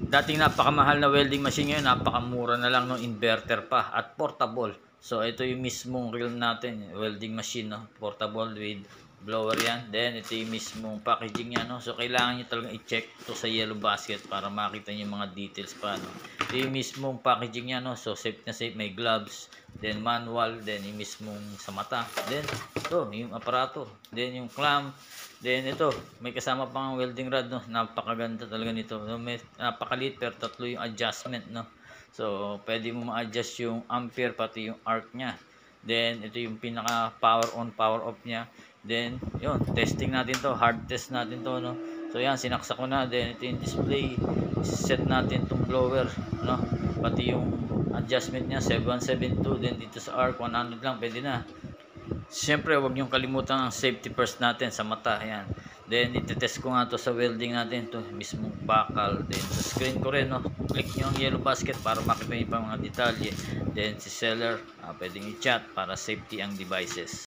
Dating napakamahal na welding machine, ngayon napakamura na lang, no, inverter pa at portable. So ito yung mismong reel natin, welding machine, no, portable with blower yan. Then ito yung mismong packaging niya, no. So kailangan niyo talaga i-check to sa yellow basket para makita niyo yung mga details pa, no. Ito yung mismong packaging niya, no. So safe na safe, may gloves, then manual, then yung mismong sa mata, then ito yung aparato, then yung clamp. Then ito, may kasama pang welding rod, no. Napakaganda talaga nito. No, may napakaliit pero tatlo yung adjustment, no. So, pwede mo ma-adjust yung ampere pati yung arc niya. Then ito yung pinaka power on, power off niya. Then, yun, testing natin to, hard test natin to, no. So, yan, sinaksak ko na. Then ito yung display. Set natin tong blower, no. Pati yung adjustment niya 7172. Then dito sa arc 100 lang, pwede na. Siyempre, huwag niyong kalimutan ang safety first natin sa mata. Ayan. Then, itetest ko nga to sa welding natin. Ito, mismong bakal. Then, sa screen ko rin, no? Click nyo ang yellow basket para makita nyo pa mga detalye. Then, si seller, pwedeng i-chat para safety ang devices.